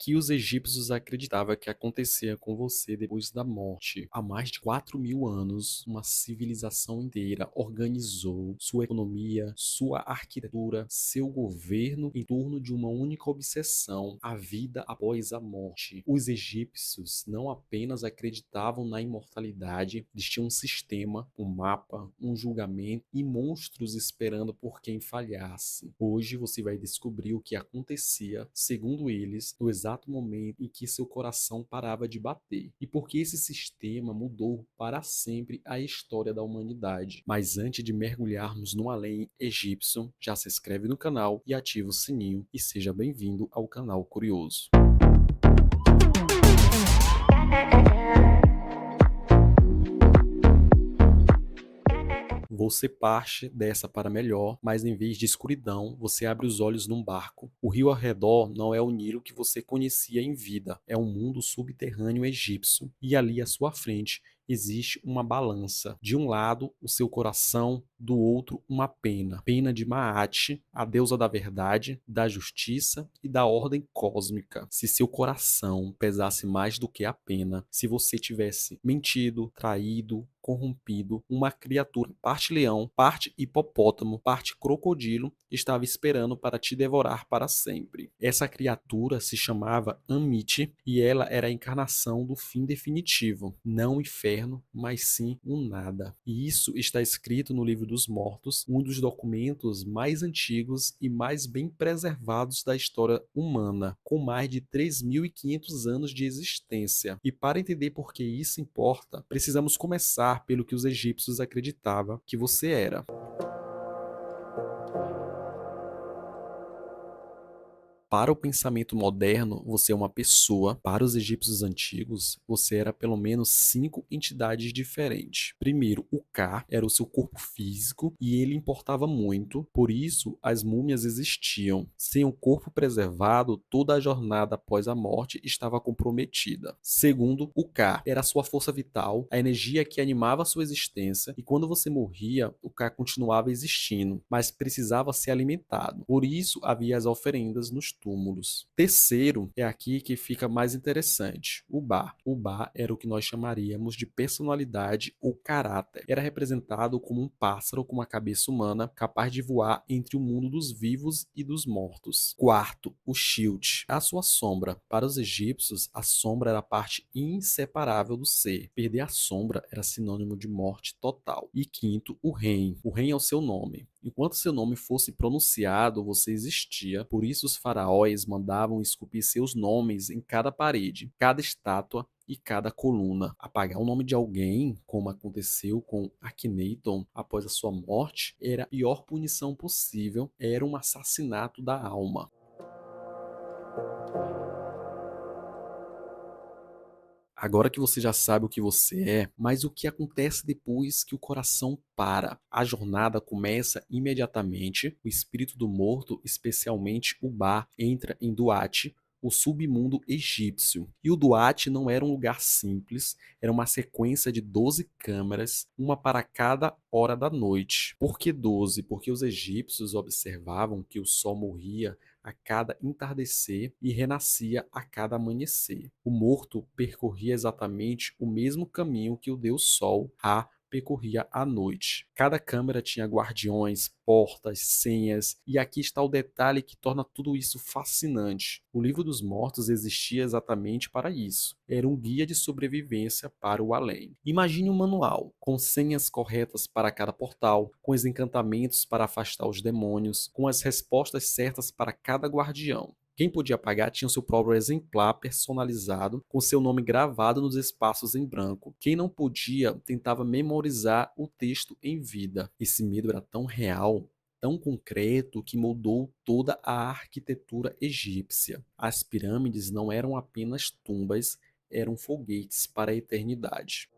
que os egípcios acreditavam que acontecia com você depois da morte. Há mais de 4.000 anos, uma civilização inteira organizou sua economia, sua arquitetura, seu governo em torno de uma única obsessão: a vida após a morte. Os egípcios não apenas acreditavam na imortalidade, eles tinham um sistema, um mapa, um julgamento e monstros esperando por quem falhasse. Hoje você vai descobrir o que acontecia, segundo eles, no exato momento em que seu coração parava de bater, e porque esse sistema mudou para sempre a história da humanidade. Mas antes de mergulharmos no além egípcio, já se inscreve no canal e ativa o sininho e seja bem-vindo ao canal Curioso. Você parte dessa para melhor, mas em vez de escuridão, você abre os olhos num barco. O rio ao redor não é o Nilo que você conhecia em vida, é um mundo subterrâneo egípcio, e ali à sua frente existe uma balança. De um lado, o seu coração, do outro, uma pena. Pena de Maat, a deusa da verdade, da justiça e da ordem cósmica. Se seu coração pesasse mais do que a pena, se você tivesse mentido, traído, corrompido, uma criatura parte leão, parte hipopótamo, parte crocodilo estava esperando para te devorar para sempre. Essa criatura se chamava Amit e ela era a encarnação do fim definitivo, não o inferno, mas sim o nada. E isso está escrito no Livro dos Mortos, um dos documentos mais antigos e mais bem preservados da história humana, com mais de 3.500 anos de existência. E para entender por que isso importa, precisamos começar pelo que os egípcios acreditavam que você era. Para o pensamento moderno, você é uma pessoa. Para os egípcios antigos, você era pelo menos 5 entidades diferentes. Primeiro, o Ka era o seu corpo físico e ele importava muito, por isso as múmias existiam. Sem o corpo preservado, toda a jornada após a morte estava comprometida. Segundo, o Ka era a sua força vital, a energia que animava a sua existência, e quando você morria, o Ka continuava existindo, mas precisava ser alimentado. Por isso havia as oferendas nos túmulos. Terceiro, é aqui que fica mais interessante, o Ba. O Ba era o que nós chamaríamos de personalidade ou caráter. Era representado como um pássaro com uma cabeça humana, capaz de voar entre o mundo dos vivos e dos mortos. Quarto, o Shield, a sua sombra. Para os egípcios, a sombra era a parte inseparável do ser. Perder a sombra era sinônimo de morte total. E quinto, o Ren. O Ren é o seu nome. Enquanto seu nome fosse pronunciado, você existia. Por isso os faraós mandavam esculpir seus nomes em cada parede, cada estátua e cada coluna. Apagar o nome de alguém, como aconteceu com Akhenaton após a sua morte, era a pior punição possível, era um assassinato da alma. Agora que você já sabe o que você é, mas o que acontece depois que o coração para? A jornada começa imediatamente, o espírito do morto, especialmente o Ba, entra em Duat, o submundo egípcio. E o Duat não era um lugar simples, era uma sequência de 12 câmaras, uma para cada hora da noite. Por que 12? Porque os egípcios observavam que o sol morria a cada entardecer e renascia a cada amanhecer. O morto percorria exatamente o mesmo caminho que o deus Sol, Ra, percorria à noite. Cada câmara tinha guardiões, portas, senhas, e aqui está o detalhe que torna tudo isso fascinante. O Livro dos Mortos existia exatamente para isso. Era um guia de sobrevivência para o além. Imagine um manual, com senhas corretas para cada portal, com os encantamentos para afastar os demônios, com as respostas certas para cada guardião. Quem podia pagar tinha o seu próprio exemplar personalizado, com seu nome gravado nos espaços em branco. Quem não podia tentava memorizar o texto em vida. Esse medo era tão real, tão concreto, que mudou toda a arquitetura egípcia. As pirâmides não eram apenas tumbas, eram foguetes para a eternidade.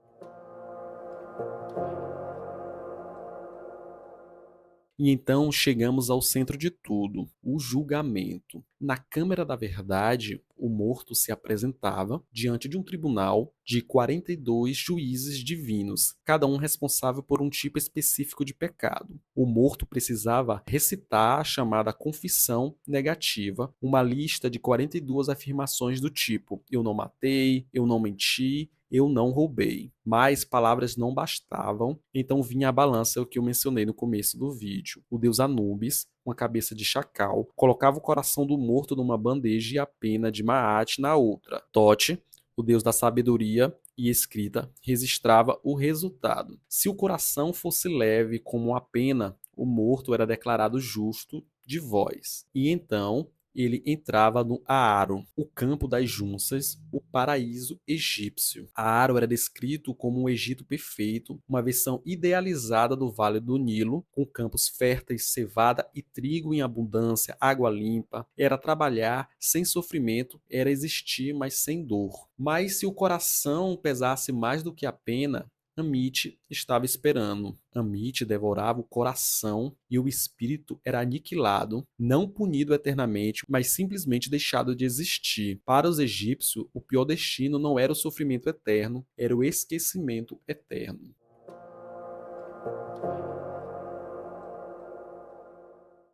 E então chegamos ao centro de tudo, o julgamento. Na Câmara da Verdade, o morto se apresentava diante de um tribunal de 42 juízes divinos, cada um responsável por um tipo específico de pecado. O morto precisava recitar a chamada confissão negativa, uma lista de 42 afirmações do tipo: eu não matei, eu não menti, eu não roubei. Mas palavras não bastavam, então vinha a balança, o que eu mencionei no começo do vídeo. O deus Anubis, uma cabeça de chacal, colocava o coração do morto numa bandeja e a pena de Maat na outra. Tote, o deus da sabedoria e escrita, registrava o resultado. Se o coração fosse leve como a pena, o morto era declarado justo de voz. E então ele entrava no Aaro, o campo das junças, o paraíso egípcio. Aaro era descrito como um Egito perfeito, uma versão idealizada do Vale do Nilo, com campos férteis, cevada e trigo em abundância, água limpa. Era trabalhar sem sofrimento, era existir, mas sem dor. Mas se o coração pesasse mais do que a pena, Amit estava esperando. Amit devorava o coração e o espírito era aniquilado, não punido eternamente, mas simplesmente deixado de existir. Para os egípcios, o pior destino não era o sofrimento eterno, era o esquecimento eterno.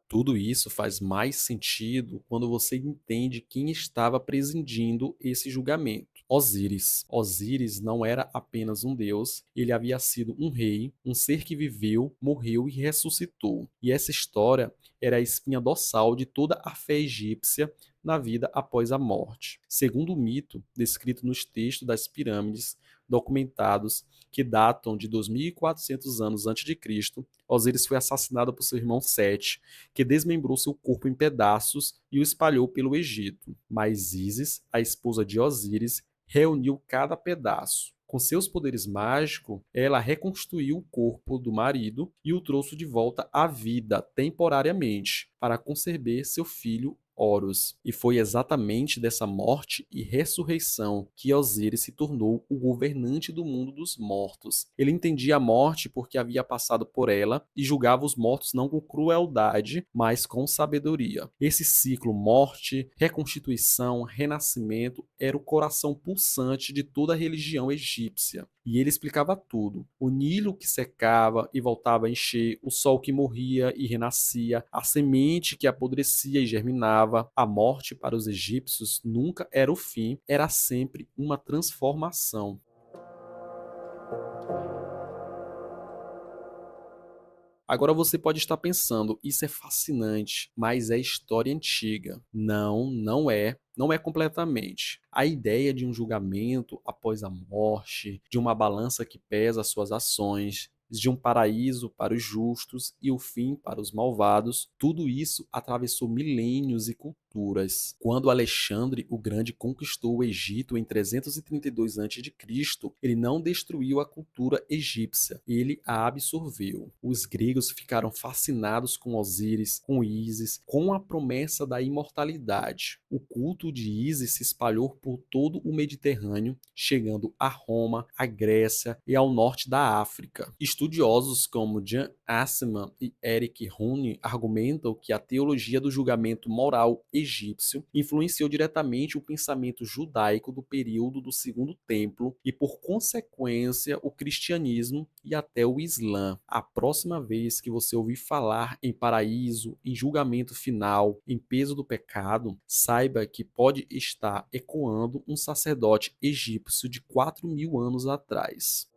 Tudo isso faz mais sentido quando você entende quem estava presidindo esse julgamento. Osíris. Osíris não era apenas um deus, ele havia sido um rei, um ser que viveu, morreu e ressuscitou. E essa história era a espinha dorsal de toda a fé egípcia na vida após a morte. Segundo o mito descrito nos textos das pirâmides, documentados que datam de 2400 anos antes de Cristo, Osíris foi assassinado por seu irmão Sete, que desmembrou seu corpo em pedaços e o espalhou pelo Egito. Mas Ísis, a esposa de Osíris, reuniu cada pedaço. Com seus poderes mágicos, ela reconstruiu o corpo do marido e o trouxe de volta à vida temporariamente, para conceber seu filho Horus. E foi exatamente dessa morte e ressurreição que Osíris se tornou o governante do mundo dos mortos. Ele entendia a morte porque havia passado por ela e julgava os mortos não com crueldade, mas com sabedoria. Esse ciclo morte, reconstituição, renascimento era o coração pulsante de toda a religião egípcia. E ele explicava tudo. O Nilo que secava e voltava a encher, o sol que morria e renascia, a semente que apodrecia e germinava. A morte para os egípcios nunca era o fim, era sempre uma transformação. Agora você pode estar pensando, isso é fascinante, mas é história antiga. Não, não é. Não é completamente. A ideia de um julgamento após a morte, de uma balança que pesa as suas ações, de um paraíso para os justos e o fim para os malvados, tudo isso atravessou milênios e culturas. Quando Alexandre o Grande conquistou o Egito em 332 a.C., ele não destruiu a cultura egípcia, ele a absorveu. Os gregos ficaram fascinados com Osíris, com Ísis, com a promessa da imortalidade. O culto de Ísis se espalhou por todo o Mediterrâneo, chegando a Roma, à Grécia e ao norte da África. Estudiosos como Jan Asselman e Eric Rohn argumentam que a teologia do julgamento moral egípcio influenciou diretamente o pensamento judaico do período do Segundo Templo e, por consequência, o cristianismo e até o Islã. A próxima vez que você ouvir falar em paraíso, em julgamento final, em peso do pecado, saiba que pode estar ecoando um sacerdote egípcio de 4.000 anos atrás.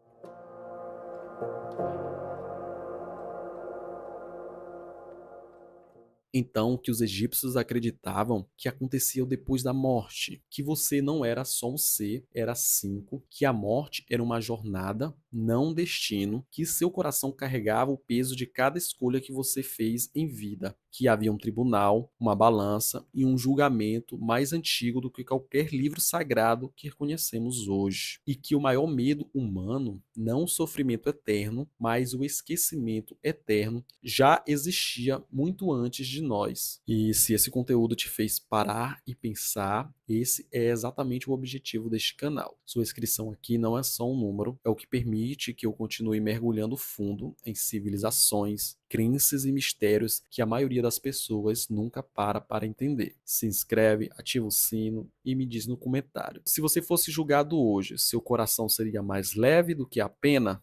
Então, o que os egípcios acreditavam que acontecia depois da morte, que você não era só um ser, era cinco, que a morte era uma jornada, não um destino, que seu coração carregava o peso de cada escolha que você fez em vida, que havia um tribunal, uma balança e um julgamento mais antigo do que qualquer livro sagrado que conhecemos hoje, e que o maior medo humano, não o sofrimento eterno, mas o esquecimento eterno, já existia muito antes de nós. E se esse conteúdo te fez parar e pensar, esse é exatamente o objetivo deste canal. Sua inscrição aqui não é só um número, é o que permite permite que eu continue mergulhando fundo em civilizações, crenças e mistérios que a maioria das pessoas nunca para entender. Se inscreve, ativa o sino e me diz no comentário. Se você fosse julgado hoje, seu coração seria mais leve do que a pena?